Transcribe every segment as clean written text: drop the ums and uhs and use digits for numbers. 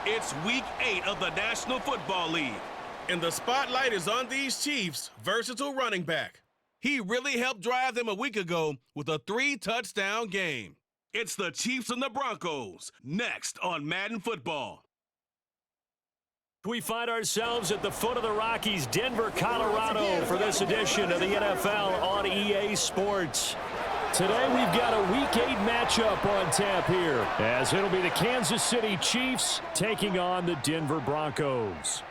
It's Week 8 of the National Football League, and the spotlight is on these Chiefs' versatile running back. He really helped drive them a week ago with a 3-touchdown game. It's the Chiefs and the Broncos, next on Madden Football. We find ourselves at the foot of the Rockies, Denver, Colorado, for this edition of the NFL on EA Sports. Today we've got a Week 8 matchup on tap here, as it'll be the Kansas City Chiefs taking on the Denver Broncos.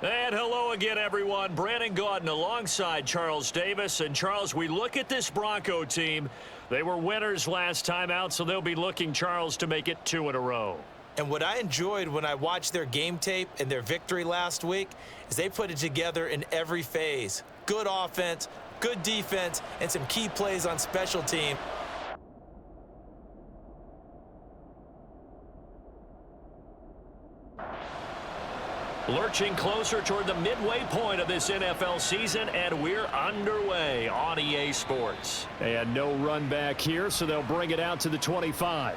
And hello again, everyone. Brandon Gaudin alongside Charles Davis. And Charles, we look at this Bronco team. They were winners last time out, so they'll be looking, Charles, to make it 2 in a row. And what I enjoyed when I watched their game tape and their victory last week is they put it together in every phase. Good offense, good defense, and some key plays on special team. Lurching closer toward the midway point of this NFL season, and we're underway on EA Sports. And no run back here, so they'll bring it out to the 25.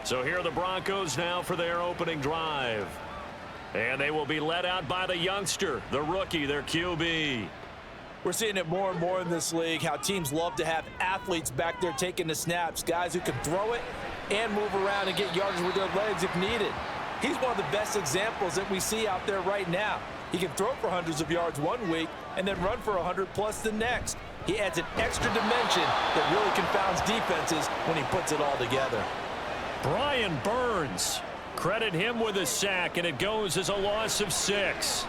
So here are the Broncos now for their opening drive. And they will be led out by the youngster, the rookie, their QB. We're seeing it more and more in this league, how teams love to have athletes back there taking the snaps, guys who can throw it and move around and get yards with their legs if needed. He's one of the best examples that we see out there right now. He can throw for hundreds of yards one week and then run for 100+ the next. He adds an extra dimension that really confounds defenses when he puts it all together. Brian Burns. Credit him with a sack, and it goes as a loss of 6.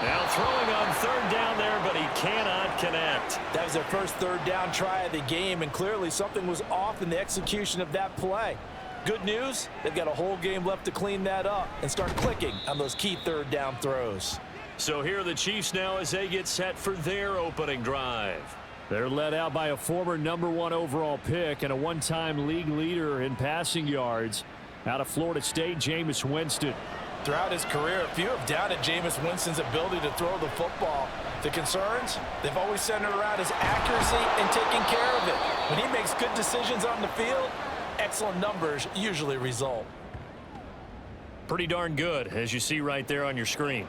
Now throwing on third down there, but he cannot connect. That was their first third down try of the game, and clearly something was off in the execution of that play. Good news, they've got a whole game left to clean that up and start clicking on those key third down throws. So here are the Chiefs now as they get set for their opening drive. They're led out by a former #1 overall pick and a one-time league leader in passing yards out of Florida State, Jameis Winston. Throughout his career, a few have doubted Jameis Winston's ability to throw the football. The concerns, they've always centered around his accuracy and taking care of it. When he makes good decisions on the field, excellent numbers usually result. Pretty darn good, as you see right there on your screen.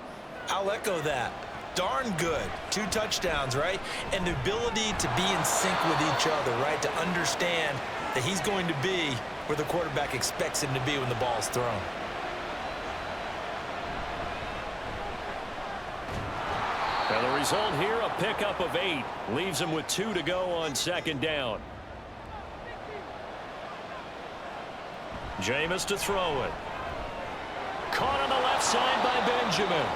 I'll echo that. Darn good. 2 touchdowns, right? And the ability to be in sync with each other, right? To understand that he's going to be where the quarterback expects him to be when the ball's thrown. Now the result here, a pickup of 8. Leaves him with 2 to go on second down. Jameis to throw it. Caught on the left side by Benjamin.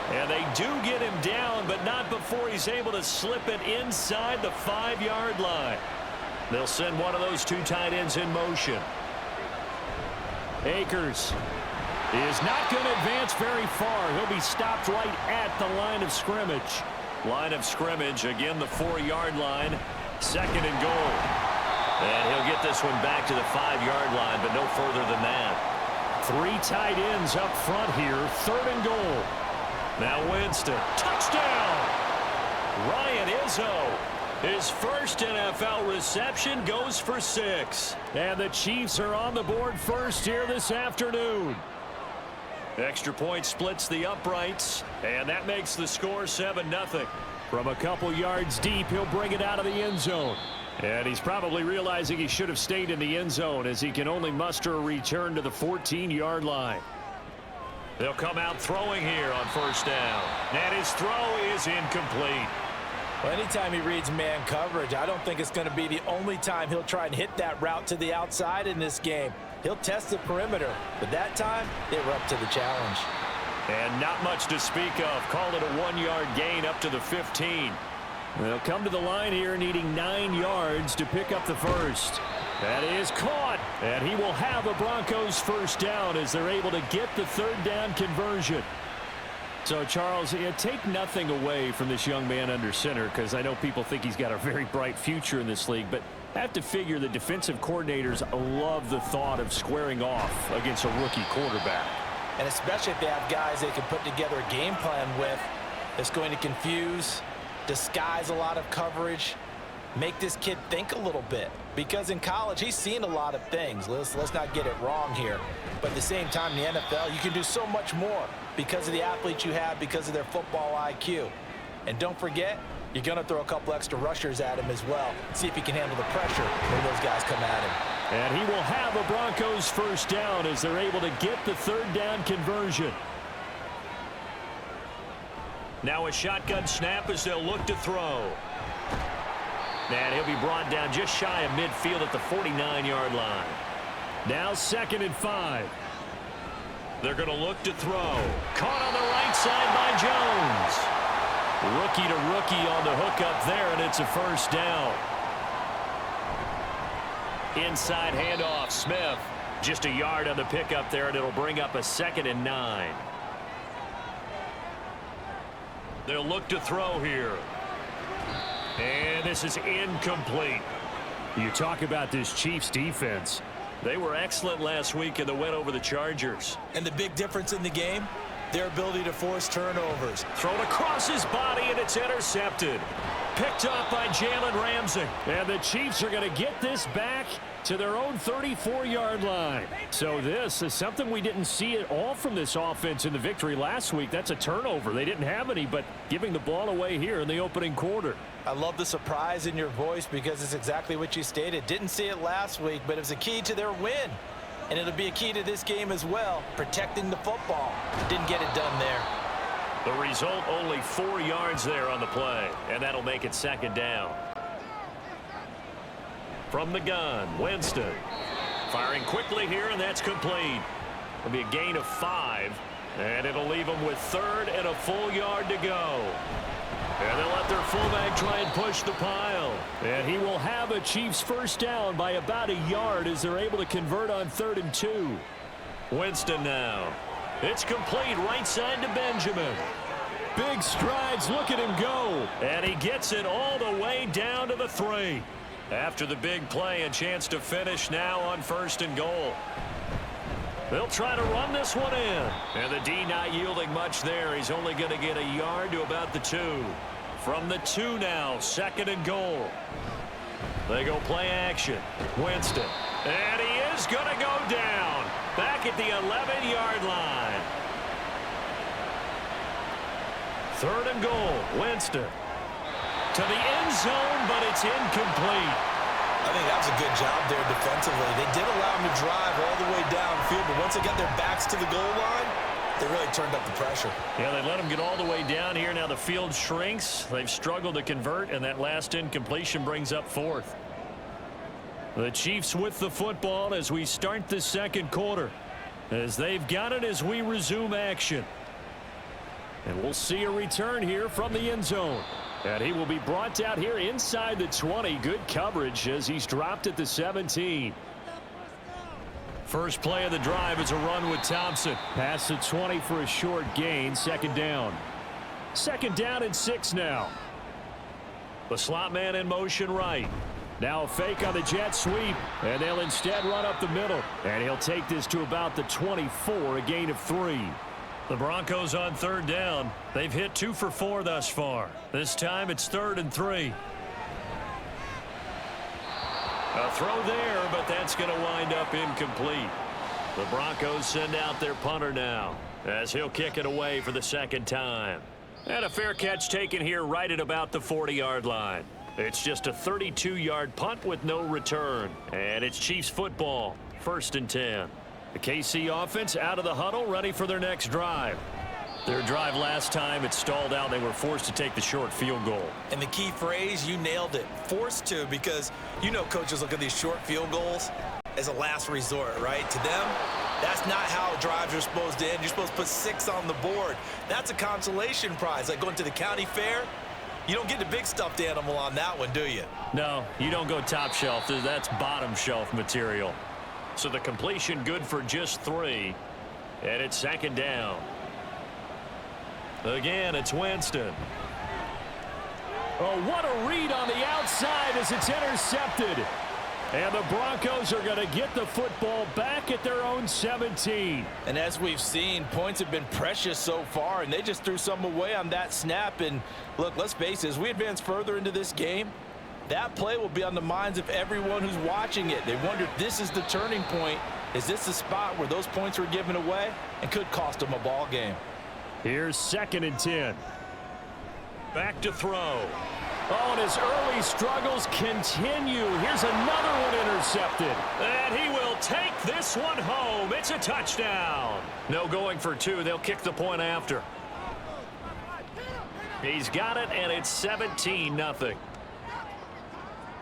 And they do get him down, but not before he's able to slip it inside the 5-yard line. They'll send one of those 2 tight ends in motion. Akers is not going to advance very far. He'll be stopped right at the line of scrimmage. Line of scrimmage, again, the 4-yard line. 2nd and goal. And he'll get this one back to the 5-yard line, but no further than that. 3 tight ends up front here. 3rd and goal. Now Winston. Touchdown! Ryan Izzo. His first NFL reception goes for 6. And the Chiefs are on the board first here this afternoon. Extra point splits the uprights, and that makes the score 7-0. From a couple yards deep, he'll bring it out of the end zone. And he's probably realizing he should have stayed in the end zone as he can only muster a return to the 14-yard line. They'll come out throwing here on first down. And his throw is incomplete. Well, anytime he reads man coverage, I don't think it's going to be the only time he'll try and hit that route to the outside in this game. He'll test the perimeter, but that time they were up to the challenge. And not much to speak of. Called it a 1-yard gain up to the 15. They'll come to the line here needing 9 yards to pick up the first. That is caught, and he will have a Broncos first down as they're able to get the 3rd down conversion. So, Charles, take nothing away from this young man under center, because I know people think he's got a very bright future in this league, but I have to figure the defensive coordinators love the thought of squaring off against a rookie quarterback. And especially if they have guys they can put together a game plan with that's going to confuse, disguise a lot of coverage, make this kid think a little bit. because in college, he's seen a lot of things. Let's not get it wrong here. But at the same time, in the NFL, you can do so much more because of the athletes you have, because of their football IQ. And don't forget, you're going to throw a couple extra rushers at him as well. See if he can handle the pressure when those guys come at him. And he will have a Broncos first down as they're able to get the third down conversion. Now a shotgun snap as they'll look to throw. And he'll be brought down just shy of midfield at the 49-yard line. Now 2nd and 5. They're going to look to throw. Caught on the right side by Jones. Rookie to rookie on the hook up there, and it's a first down. Inside handoff, Smith. Just a yard on the pickup there, and it'll bring up a 2nd and 9. They'll look to throw here. And this is incomplete. You talk about this Chiefs defense. They were excellent last week in the win over the Chargers. And the big difference in the game, their ability to force turnovers. Thrown across his body, and it's intercepted. Picked up by Jalen Ramsey. And the Chiefs are going to get this back to their own 34-yard line. So this is something we didn't see at all from this offense in the victory last week. That's a turnover. They didn't have any, but giving the ball away here in the opening quarter. I love the surprise in your voice because it's exactly what you stated. Didn't see it last week, but it was a key to their win. And it'll be a key to this game as well, protecting the football. Didn't get it done there. The result, only 4 yards there on the play, and that'll make it 2nd down. From the gun, Winston. Firing quickly here, and that's complete. It'll be a gain of 5, and it'll leave them with 3rd and a full yard to go. And they'll let their fullback try and push the pile. And he will have a Chiefs first down by about a yard as they're able to convert on 3rd and 2. Winston now. It's complete right side to Benjamin. Big strides. Look at him go. And he gets it all the way down to the 3. After the big play, a chance to finish now on 1st and goal. They'll try to run this one in. And the D not yielding much there. He's only going to get a yard to about the 2. From the 2 now, 2nd and goal. They go play action. Winston. And he is going to go down. Back at the 11-yard line. 3rd and goal. Winston. To the end zone, but it's incomplete. I think that was a good job there defensively. They did allow him to drive all the way downfield, but once they got their backs to the goal line, they really turned up the pressure. Yeah, they let him get all the way down here. Now the field shrinks. They've struggled to convert, and that last incompletion brings up 4th. The Chiefs with the football as we start the 2nd quarter. As they've got it as we resume action. And we'll see a return here from the end zone. And he will be brought out here inside the 20. Good coverage as he's dropped at the 17. First play of the drive is a run with Thompson. Past the 20 for a short gain. 2nd down. 2nd down and 6 now. The slot man in motion right. Now a fake on the jet sweep. And they'll instead run up the middle. And he'll take this to about the 24. A gain of 3. The Broncos on 3rd down. They've hit 2 for 4 thus far. This time it's 3rd and 3. A throw there, but that's going to wind up incomplete. The Broncos send out their punter now as he'll kick it away for the 2nd time. And a fair catch taken here right at about the 40-yard line. It's just a 32-yard punt with no return. And it's Chiefs football, 1st and 10. The KC offense out of the huddle, ready for their next drive. Their drive last time, it stalled out. They were forced to take the short field goal. And the key phrase, you nailed it, forced to, because you know coaches look at these short field goals as a last resort, right? To them, that's not how drives are supposed to end. You're supposed to put 6 on the board. That's a consolation prize, like going to the county fair. You don't get the big stuffed animal on that one, do you? No, you don't go top shelf. That's bottom shelf material. So the completion good for just 3. And it's 2nd down. Again, it's Winston. Oh, what a read on the outside as it's intercepted. And the Broncos are going to get the football back at their own 17. And as we've seen, points have been precious so far, and they just threw some away on that snap. And look, let's face it, as we advance further into this game, That play will be on the minds of everyone who's watching it. They wonder if this is the turning point. Is this the spot where those points were given away and could cost them a ball game? Here's 2nd and 10. Back to throw. Oh, and his early struggles continue. Here's another one intercepted. And he will take this one home. It's a touchdown. No going for 2. They'll kick the point after. He's got it, and it's 17-0.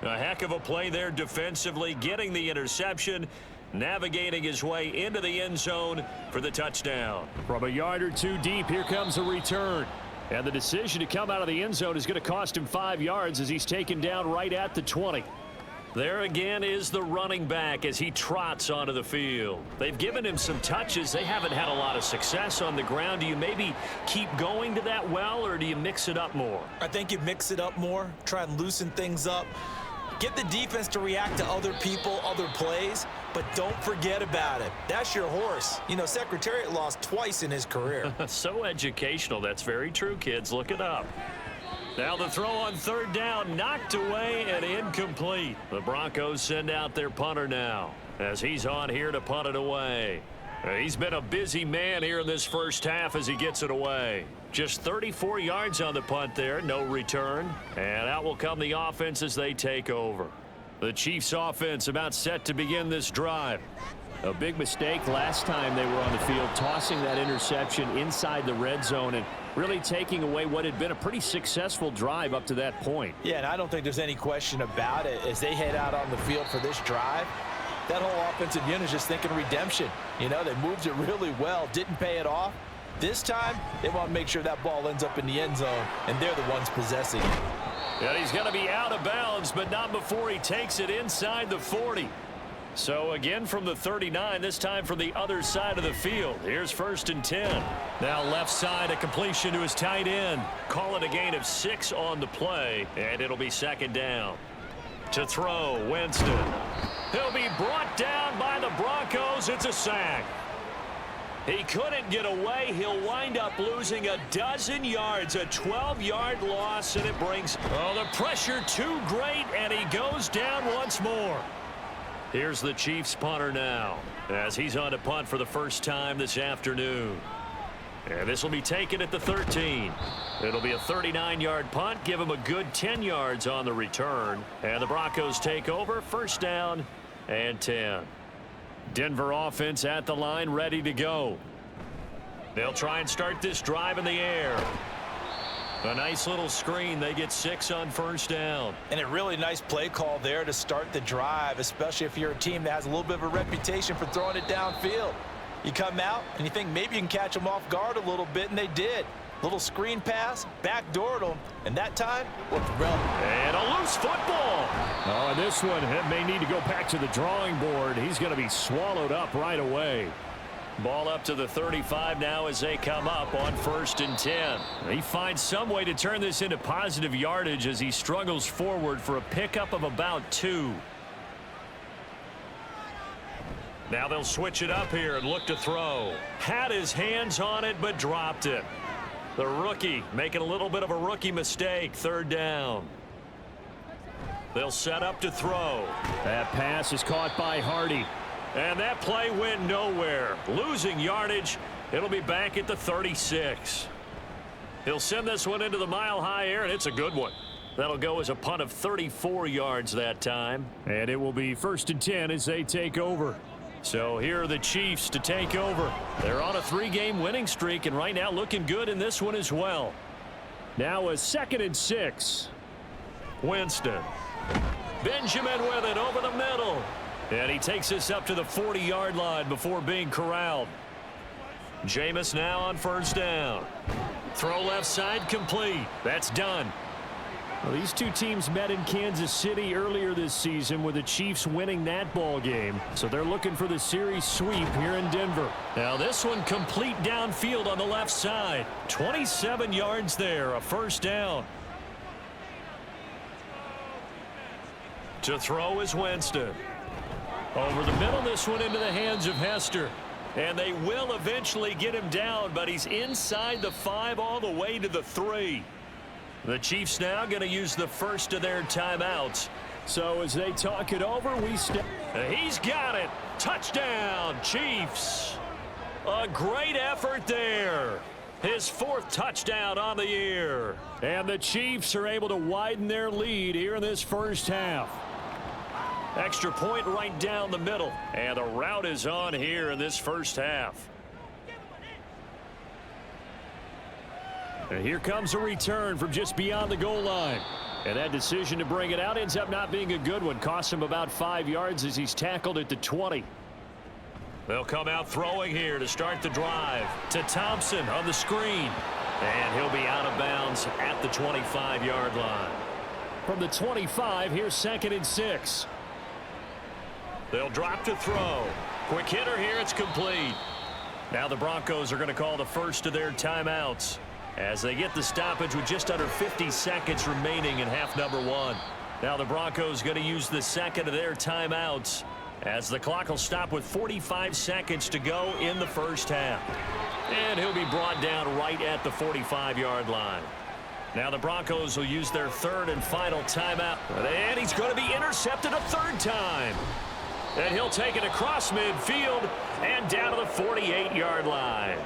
A heck of a play there defensively, getting the interception, navigating his way into the end zone for the touchdown. From a yard or 2 deep, here comes a return. And the decision to come out of the end zone is going to cost him 5 yards as he's taken down right at the 20. There again is the running back as he trots onto the field. They've given him some touches. They haven't had a lot of success on the ground. Do you maybe keep going to that well, or do you mix it up more? I think you mix it up more, try and loosen things up. Get the defense to react to other people, other plays, but don't forget about it. That's your horse. You know, Secretariat lost twice in his career. So educational. That's very true, kids. Look it up. Now the throw on 3rd down, knocked away and incomplete. The Broncos send out their punter now as he's on here to punt it away. He's been a busy man here in this first half as he gets it away. Just 34 yards on the punt there, no return. And out will come the offense as they take over. The Chiefs offense about set to begin this drive. A big mistake last time they were on the field, tossing that interception inside the red zone and really taking away what had been a pretty successful drive up to that point. Yeah, and I don't think there's any question about it. As they head out on the field for this drive, that whole offensive unit is just thinking redemption. You know, they moved it really well, didn't pay it off. This time, they want to make sure that ball ends up in the end zone, and they're the ones possessing it. And he's going to be out of bounds, but not before he takes it inside the 40. So again from the 39, this time from the other side of the field. Here's 1st and 10. Now left side, a completion to his tight end. Call it a gain of 6 on the play, and it'll be 2nd down. To throw, Winston. He'll be brought down by the Broncos. It's a sack. He couldn't get away. He'll wind up losing a dozen yards, a 12-yard loss, and it brings the pressure too great, and he goes down once more. Here's the Chiefs punter now as he's on to punt for the first time this afternoon. And this will be taken at the 13. It'll be a 39-yard punt. Give him a good 10 yards on the return. And the Broncos take over. 1st down and 10. Denver offense at the line, ready to go. They'll try and start this drive in the air. A nice little screen. They get 6 on 1st down. And a really nice play call there to start the drive, especially if you're a team that has a little bit of a reputation for throwing it downfield. You come out and you think maybe you can catch them off guard a little bit, and they did. Little screen pass, backdoored them, and that time looked relevant. And a loose football. Oh, and this one may need to go back to the drawing board. He's going to be swallowed up right away. Ball up to the 35 now as they come up on 1st and 10. He finds some way to turn this into positive yardage as he struggles forward for a pickup of about 2. Now they'll switch it up here and look to throw. Had his hands on it but dropped it. The rookie making a little bit of a rookie mistake. 3rd down. They'll set up to throw. That pass is caught by Hardy. And that play went nowhere. Losing yardage. It'll be back at the 36. He'll send this one into the mile-high air, and it's a good one. That'll go as a punt of 34 yards that time. And it will be 1st and 10 as they take over. So here are the Chiefs to take over. They're on a 3-game winning streak, and right now looking good in this one as well. Now a 2nd and 6. Winston. Benjamin with it over the middle. And he takes this up to the 40-yard line before being corralled. Jameis now on 1st down. Throw left side complete. That's done. Well, these two teams met in Kansas City earlier this season with the Chiefs winning that ball game. So they're looking for the series sweep here in Denver. Now this one complete downfield on the left side. 27 yards there, a 1st down. To throw is Winston. Over the middle, this one into the hands of Hester. And they will eventually get him down, but he's inside the 5 all the way to the 3. The Chiefs now going to use the first of their timeouts. So as they talk it over, he's got it. Touchdown, Chiefs. A great effort there. His 4th touchdown on the year. And the Chiefs are able to widen their lead here in this first half. Extra point right down the middle. And the route is on here in this first half. And here comes a return from just beyond the goal line. And that decision to bring it out ends up not being a good one. Costs him about 5 yards as he's tackled at the 20. They'll come out throwing here to start the drive. To Thompson on the screen. And he'll be out of bounds at the 25-yard line. From the 25, here's 2nd and 6. They'll drop to throw. Quick hitter here, it's complete. Now the Broncos are going to call the first of their timeouts as they get the stoppage with just under 50 seconds remaining in half number 1. Now the Broncos going to use the second of their timeouts as the clock will stop with 45 seconds to go in the first half. And he'll be brought down right at the 45-yard line. Now the Broncos will use their 3rd and final timeout. And he's going to be intercepted a 3rd time. And he'll take it across midfield and down to the 48-yard line.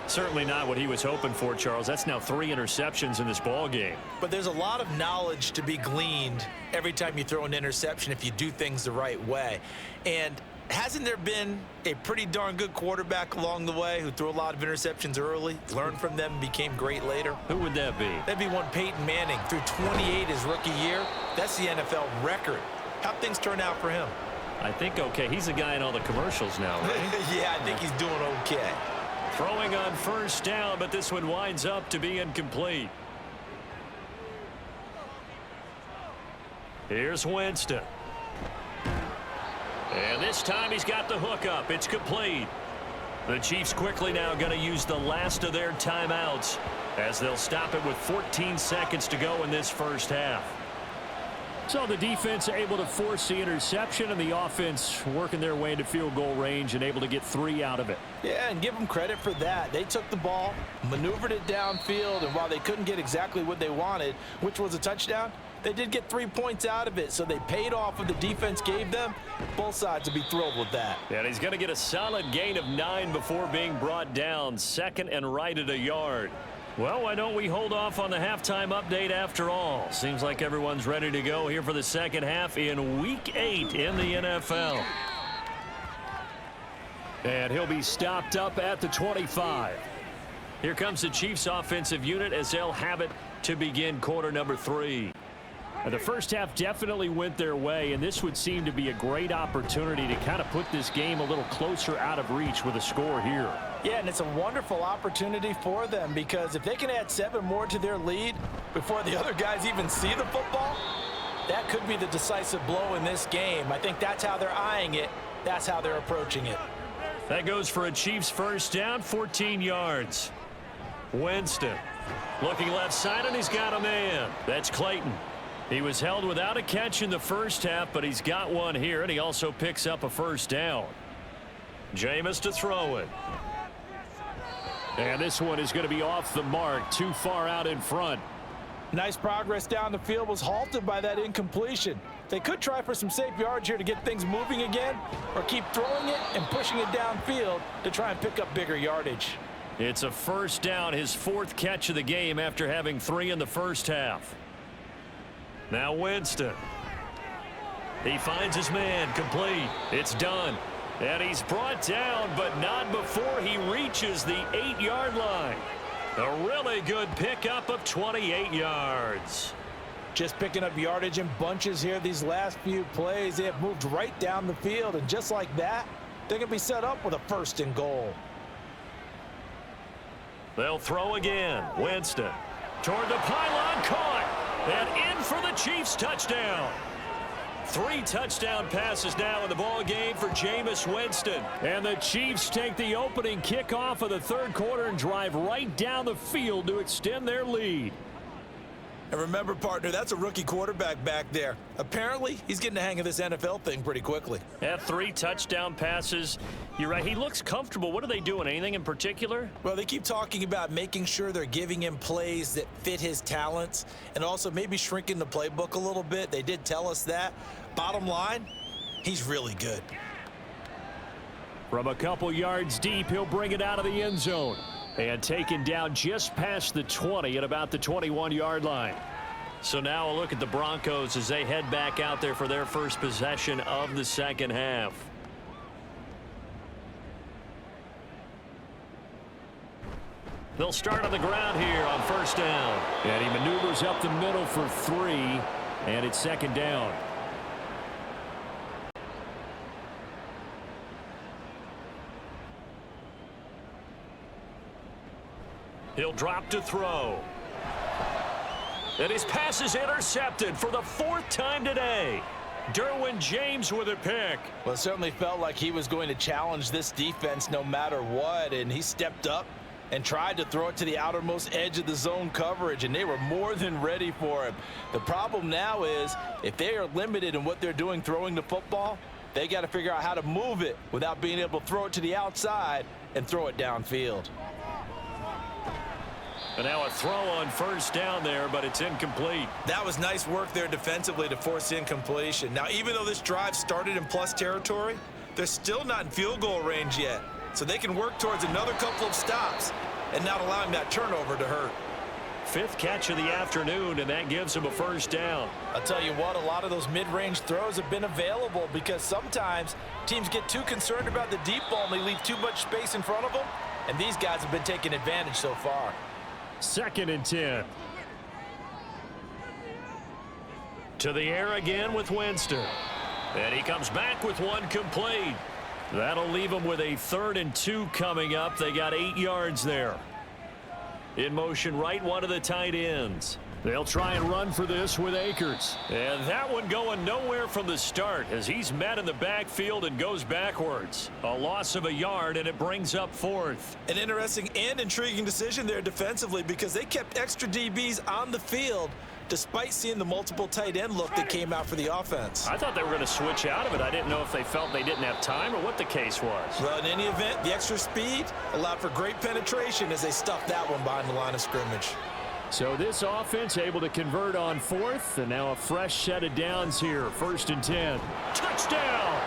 Certainly not what he was hoping for, Charles. That's now 3 interceptions in this ball game. But there's a lot of knowledge to be gleaned every time you throw an interception if you do things the right way. And hasn't there been a pretty darn good quarterback along the way who threw a lot of interceptions early, learned from them, and became great later? Who would that be? That'd be one Peyton Manning. Threw 28 his rookie year. That's the NFL record. How'd things turn out for him? I think okay. He's a guy in all the commercials now, right? Yeah, I think he's doing okay. Throwing on first down, but this one winds up to be incomplete. Here's Winston. And this time he's got the hook up. It's complete. The Chiefs quickly now going to use the last of their timeouts as they'll stop it with 14 seconds to go in this first half. So the defense able to force the interception, and the offense working their way into field goal range and able to get 3 out of it. Yeah, and give them credit for that. They took the ball, maneuvered it downfield, and while they couldn't get exactly what they wanted, which was a touchdown, they did get 3 points out of it, so they paid off what the defense gave them. Both sides will be thrilled with that. And he's going to get a solid gain of 9 before being brought down. 2nd and right at a yard. Well, why don't we hold off on the halftime update after all? Seems like everyone's ready to go here for the second half in Week 8 in the NFL. And he'll be stopped up at the 25. Here comes the Chiefs offensive unit as they'll have it to begin quarter number 3. The first half definitely went their way, and this would seem to be a great opportunity to kind of put this game a little closer out of reach with a score here. Yeah, and it's a wonderful opportunity for them because if they can add 7 more to their lead before the other guys even see the football, that could be the decisive blow in this game. I think that's how they're eyeing it. That's how they're approaching it. That goes for a Chiefs first down, 14 yards. Winston looking left side, and he's got a man. That's Clayton. He was held without a catch in the first half, but he's got one here, and he also picks up a first down. Jameis to throw it. And this one is going to be off the mark, too far out in front. Nice progress down the field was halted by that incompletion. They could try for some safe yards here to get things moving again, or keep throwing it and pushing it downfield to try and pick up bigger yardage. It's a first down, his 4th catch of the game after having 3 in the first half. Now Winston. He finds his man, complete. It's done. And he's brought down, but not before he reaches the 8-yard line. A really good pickup of 28 yards. Just picking up yardage in bunches here these last few plays. They have moved right down the field, and just like that, they're going to be set up with a 1st and goal. They'll throw again. Winston toward the pylon, caught. And in for the Chiefs touchdown. 3 touchdown passes now in the ball game for Jameis Winston. And the Chiefs take the opening kickoff of the 3rd quarter and drive right down the field to extend their lead. And remember, partner, that's a rookie quarterback back there. Apparently, he's getting the hang of this NFL thing pretty quickly. Had 3 touchdown passes. You're right, he looks comfortable. What are they doing? Anything in particular? Well, they keep talking about making sure they're giving him plays that fit his talents and also maybe shrinking the playbook a little bit. They did tell us that. Bottom line, he's really good. From a couple yards deep, he'll bring it out of the end zone. And taken down just past the 20 at about the 21-yard line. So now a look at the Broncos as they head back out there for their first possession of the second half. They'll start on the ground here on first down. And he maneuvers up the middle for 3, and it's second down. He'll drop to throw. And his pass is intercepted for the 4th time today. Derwin James with a pick. Well, it certainly felt like he was going to challenge this defense no matter what, and he stepped up and tried to throw it to the outermost edge of the zone coverage, and they were more than ready for him. The problem now is if they are limited in what they're doing throwing the football, they got to figure out how to move it without being able to throw it to the outside and throw it downfield. And now a throw on first down there, but it's incomplete. That was nice work there defensively to force incompletion. Now, even though this drive started in plus territory, they're still not in field goal range yet. So they can work towards another couple of stops and not allowing that turnover to hurt. 5th catch of the afternoon, and that gives him a first down. I'll tell you what, a lot of those mid-range throws have been available because sometimes teams get too concerned about the deep ball and they leave too much space in front of them, and these guys have been taking advantage so far. 2nd and 10. To the air again with Winston. And he comes back with one complete. That'll leave him with a 3rd and 2 coming up. They got 8 yards there. In motion right, one of the tight ends. They'll try and run for this with Akers. And that one going nowhere from the start as he's met in the backfield and goes backwards. A loss of a yard, and it brings up 4th. An interesting and intriguing decision there defensively because they kept extra DBs on the field despite seeing the multiple tight end look that came out for the offense. I thought they were going to switch out of it. I didn't know if they felt they didn't have time or what the case was. Well, in any event, the extra speed allowed for great penetration as they stuffed that one behind the line of scrimmage. So this offense able to convert on 4th, and now a fresh set of downs here. 1st and 10. Touchdown!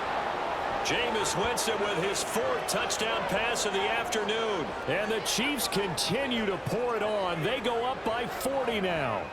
Jameis Winston with his 4th touchdown pass of the afternoon. And the Chiefs continue to pour it on. They go up by 40 now.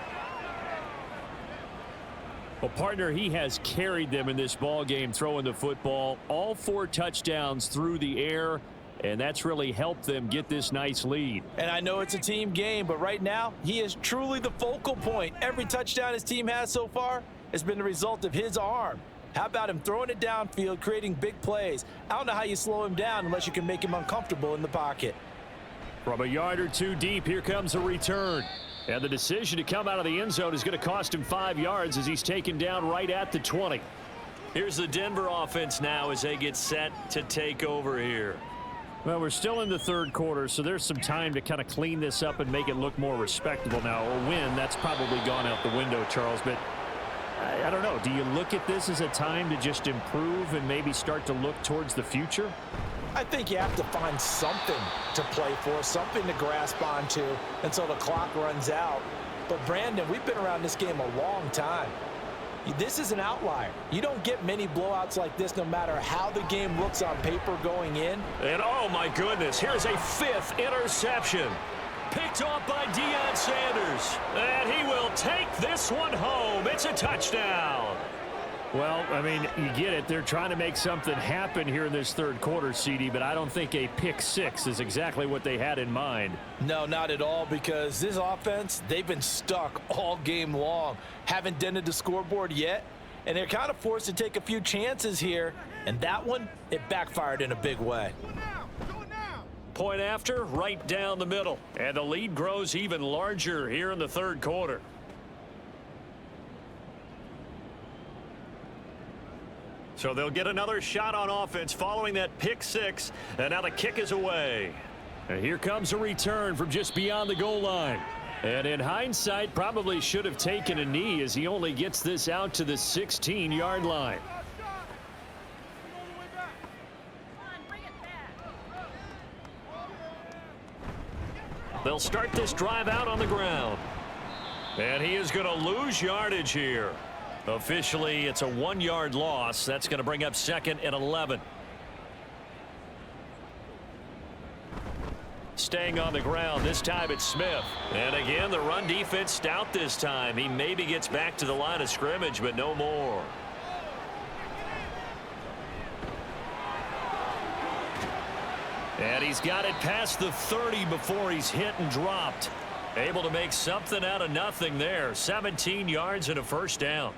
Well, partner, he has carried them in this ball game throwing the football. All 4 touchdowns through the air. And that's really helped them get this nice lead. And I know it's a team game, but right now, he is truly the focal point. Every touchdown his team has so far has been the result of his arm. How about him throwing it downfield, creating big plays? I don't know how you slow him down unless you can make him uncomfortable in the pocket. From a yard or 2 deep, here comes a return. And the decision to come out of the end zone is going to cost him 5 yards as he's taken down right at the 20. Here's the Denver offense now as they get set to take over here. Well, we're still in the 3rd quarter, so there's some time to kind of clean this up and make it look more respectable. Now, a win, that's probably gone out the window, Charles, but I don't know. Do you look at this as a time to just improve and maybe start to look towards the future? I think you have to find something to play for, something to grasp onto until the clock runs out. But, Brandon, we've been around this game a long time. This is an outlier. You don't get many blowouts like this no matter how the game looks on paper going in. And, oh, my goodness, here's a 5th interception. Picked off by Deion Sanders. And he will take this one home. It's a touchdown. Well, I mean, you get it. They're trying to make something happen here in this 3rd quarter, CD, but I don't think a pick 6 is exactly what they had in mind. No, not at all, because this offense, they've been stuck all game long. Haven't dented the scoreboard yet, and they're kind of forced to take a few chances here, and that one, it backfired in a big way. Point after, right down the middle, and the lead grows even larger here in the 3rd quarter. So they'll get another shot on offense following that pick 6, and now the kick is away. And here comes a return from just beyond the goal line. And in hindsight, probably should have taken a knee as he only gets this out to the 16-yard line. They'll start this drive out on the ground. And he is going to lose yardage here. Officially, it's a 1-yard loss. That's going to bring up 2nd and 11. Staying on the ground, this time it's Smith. And again, the run defense stout this time. He maybe gets back to the line of scrimmage, but no more. And he's got it past the 30 before he's hit and dropped. Able to make something out of nothing there. 17 yards and a first down.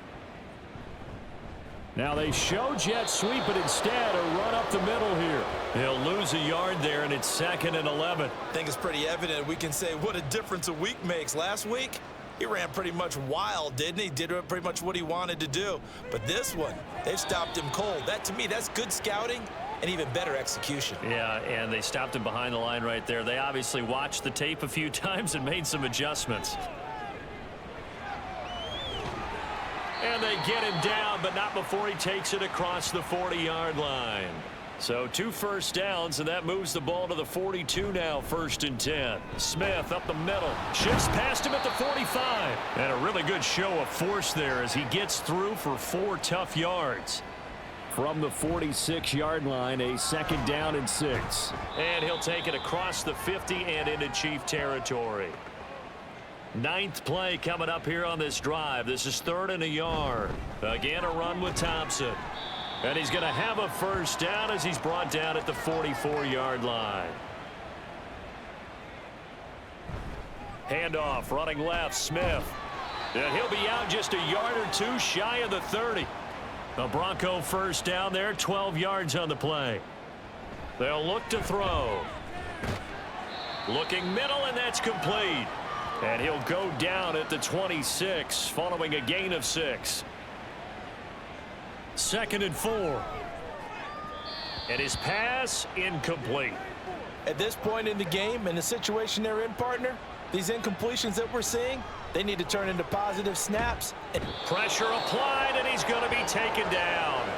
Now they show jet sweep, but instead a run up the middle here. He'll lose a yard there, and it's 2nd and 11. I think it's pretty evident. We can say what a difference a week makes. Last week, he ran pretty much wild, didn't he? Did pretty much what he wanted to do. But this one, they've stopped him cold. That, to me, that's good scouting and even better execution. Yeah, and they stopped him behind the line right there. They obviously watched the tape a few times and made some adjustments. And they get him down, but not before he takes it across the 40-yard line. So 2 first downs, and that moves the ball to the 42 now, 1st and 10. Smith up the middle, shifts past him at the 45. And a really good show of force there as he gets through for 4 tough yards. From the 46-yard line, a 2nd down and 6. And he'll take it across the 50 and into Chief territory. 9th play coming up here on this drive. This is 3rd and a yard. Again, a run with Thompson. And he's going to have a first down as he's brought down at the 44-yard line. Handoff, running left, Smith. And he'll be out just a yard or 2 shy of the 30. The Bronco first down there, 12 yards on the play. They'll look to throw. Looking middle, and that's complete. And he'll go down at the 26 following a gain of 6. 2nd and 4. And his pass incomplete. At this point in the game, in the situation they're in, partner, these incompletions that we're seeing, they need to turn into positive snaps. Pressure applied, and he's going to be taken down.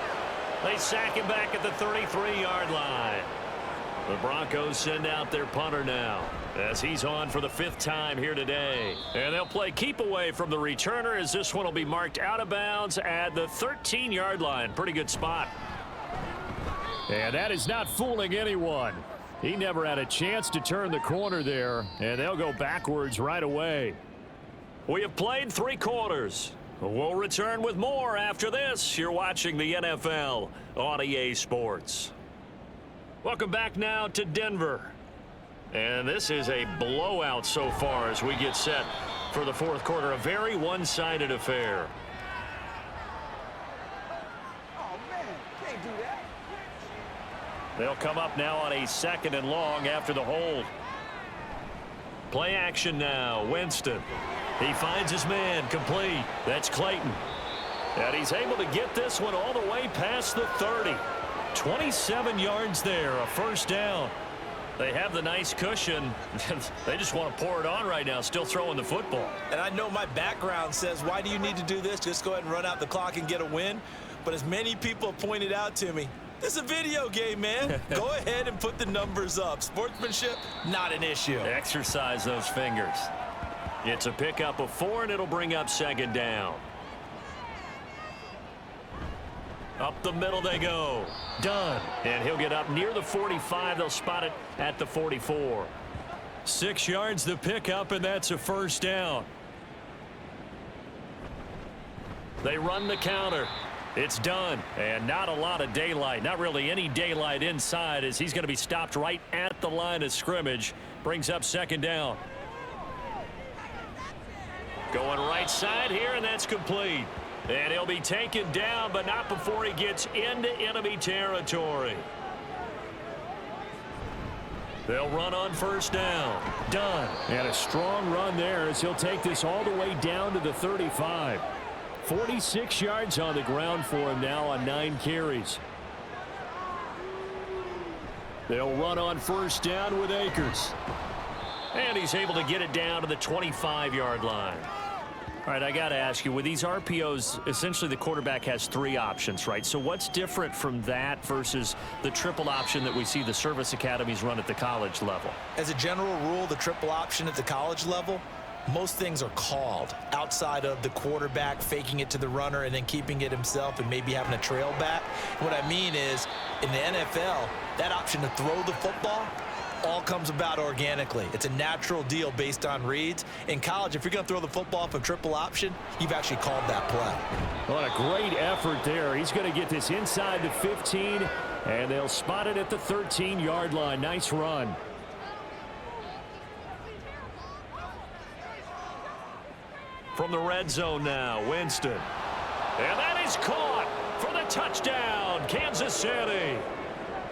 They sack him back at the 33-yard line. The Broncos send out their punter now as he's on for the 5th time here today. And they'll play keep away from the returner as this one will be marked out of bounds at the 13-yard line. Pretty good spot. And that is not fooling anyone. He never had a chance to turn the corner there, and they'll go backwards right away. We have played 3 quarters. We'll return with more after this. You're watching the NFL on EA Sports. Welcome back now to Denver. And this is a blowout so far as we get set for the 4th quarter. A very one-sided affair. Oh, man, can't do that. They'll come up now on a 2nd and long after the hold. Play action now. Winston. He finds his man, complete. That's Clayton. And he's able to get this one all the way past the 30. 27 yards there, a first down. They have the nice cushion. They just want to pour it on right now, still throwing the football. And I know my background says, why do you need to do this? Just go ahead and run out the clock and get a win. But as many people have pointed out to me, this is a video game, man. Go ahead and put the numbers up. Sportsmanship, not an issue. Exercise those fingers. It's a pickup of 4, and it'll bring up 2nd down. Up the middle they go. Done. And he'll get up near the 45. They'll spot it at the 44. 6 yards the pickup, and that's a first down. They run the counter. It's done. And not a lot of daylight. Not really any daylight inside as he's going to be stopped right at the line of scrimmage. Brings up 2nd down. Going right side here, and that's complete. And he'll be taken down, but not before he gets into enemy territory. They'll run on first down. Done. And a strong run there as he'll take this all the way down to the 35. 46 yards on the ground for him now on 9 carries. They'll run on first down with Akers. And he's able to get it down to the 25-yard line. All right, I got to ask you, with these RPOs, essentially the quarterback has 3 options, right? So what's different from that versus the triple option that we see the service academies run at the college level? As a general rule, the triple option at the college level, most things are called outside of the quarterback faking it to the runner and then keeping it himself and maybe having a trail back. What I mean is, in the NFL, that option to throw the football all comes about organically. It's a natural deal based on reads. In college, if you're going to throw the football off a triple option, you've actually called that play. What a great effort there. He's going to get this inside the 15, and they'll spot it at the 13-yard line. Nice run. From the red zone now, Winston. And that is caught for the touchdown, Kansas City.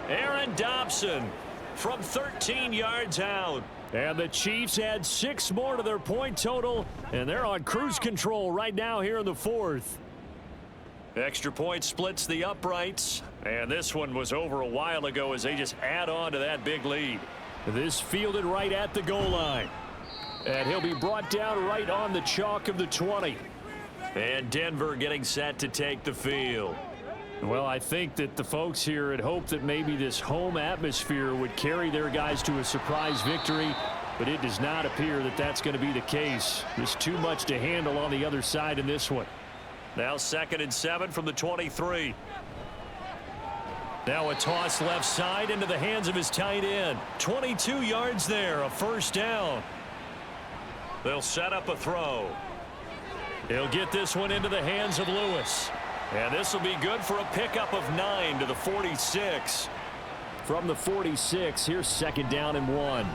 Aaron Dobson from 13 yards out. And the Chiefs add 6 more to their point total, and they're on cruise control right now here in the 4th. Extra point splits the uprights, and this one was over a while ago as they just add on to that big lead. This fielded right at the goal line. And he'll be brought down right on the chalk of the 20. And Denver getting set to take the field. Well, I think that the folks here had hoped that maybe this home atmosphere would carry their guys to a surprise victory, but it does not appear that that's going to be the case. There's too much to handle on the other side in this one. Now 2nd and 7 from the 23. Now a toss left side into the hands of his tight end. 22 yards there, a first down. They'll set up a throw. He'll get this one into the hands of Lewis. And this will be good for a pickup of 9 to the 46. From the 46, here's 2nd down and 1.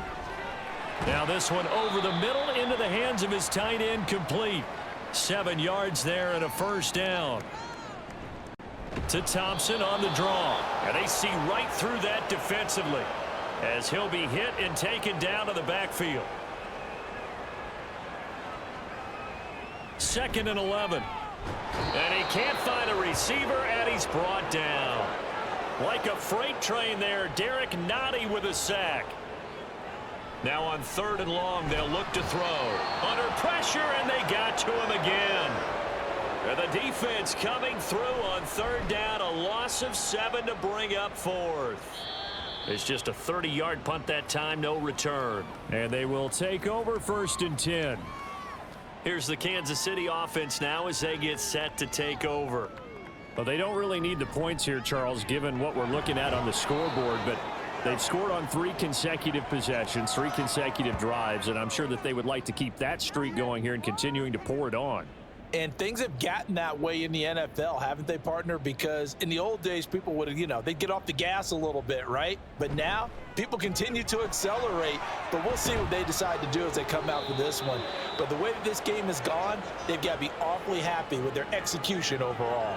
Now this one over the middle into the hands of his tight end, complete. 7 yards there and a first down. To Thompson on the draw. And they see right through that defensively as he'll be hit and taken down to the backfield. 2nd and 11. And he can't find a receiver, and he's brought down. Like a freight train there, Derek Nottie with a sack. Now on 3rd and long, they'll look to throw. Under pressure, and they got to him again. And the defense coming through on 3rd down, a loss of 7 to bring up 4th. It's just a 30-yard punt that time, no return. And they will take over 1st and 10. Here's the Kansas City offense now as they get set to take over. Well, they don't really need the points here, Charles, given what we're looking at on the scoreboard, but they've scored on 3 consecutive possessions, 3 consecutive drives, and I'm sure that they would like to keep that streak going here and continuing to pour it on. And things have gotten that way in the NFL, haven't they, partner? Because in the old days, people would, they'd get off the gas a little bit, right? But now, people continue to accelerate. But we'll see what they decide to do as they come out for this one. But the way that this game has gone, they've got to be awfully happy with their execution overall.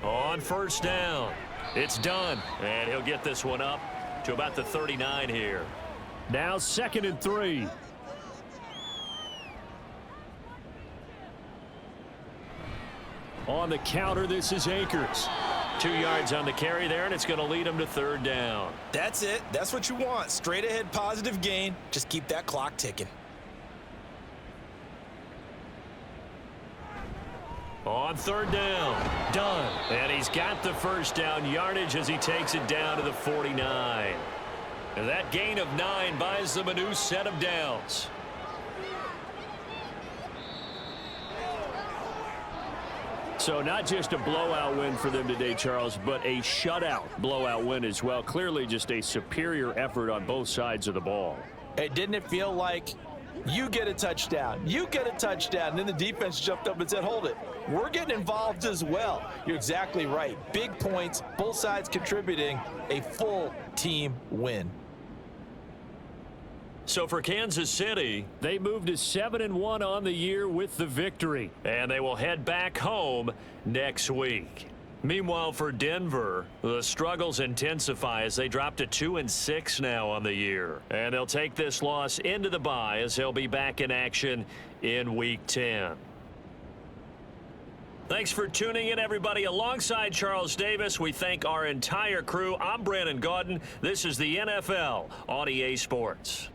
On 1st down, it's done. And he'll get this one up to about the 39 here. Now 2nd and 3. On the counter, this is Akers. 2 yards on the carry there, and it's going to lead him to 3rd down. That's it. That's what you want. Straight ahead positive gain. Just keep that clock ticking. On 3rd down, done. And he's got the first down yardage as he takes it down to the 49. And that gain of 9 buys them a new set of downs. So not just a blowout win for them today, Charles, but a shutout blowout win as well. Clearly just a superior effort on both sides of the ball. Hey, didn't it feel like you get a touchdown, you get a touchdown, and then the defense jumped up and said, hold it, we're getting involved as well. You're exactly right. Big points, both sides contributing, a full team win. So for Kansas City, they moved to 7-1 on the year with the victory, and they will head back home next week. Meanwhile, for Denver, the struggles intensify as they drop to 2-6 now on the year. And they'll take this loss into the bye as they'll be back in action in Week 10. Thanks for tuning in, everybody. Alongside Charles Davis, we thank our entire crew. I'm Brandon Gaudin. This is the NFL on EA Sports.